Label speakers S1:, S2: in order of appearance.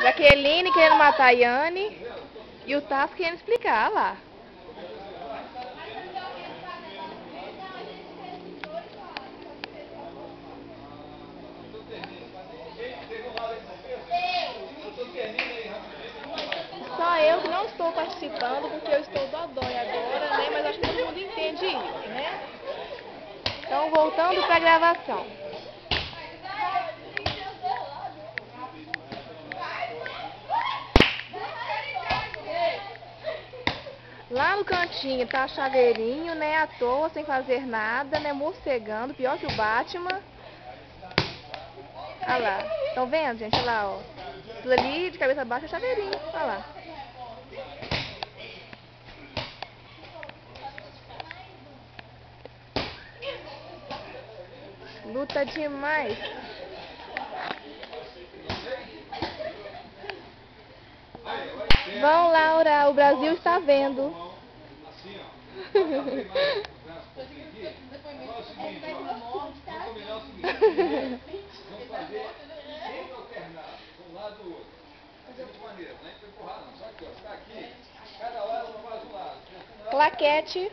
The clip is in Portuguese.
S1: Jaqueline querendo matar a Yane e o Tasso querendo explicar lá. Só eu que não estou participando porque eu estou dodói agora, né? Mas acho que todo mundo entende isso, né? Então, voltando para a gravação. Lá no cantinho tá Chaveirinho, né? À toa, sem fazer nada, né? Morcegando, pior que o Batman. Olha lá. Estão vendo, gente? Olha lá, ó. Tudo ali, de cabeça baixa, é Chaveirinho. Olha lá. Luta demais. Vão, Laura, o Brasil está vendo. Claquete.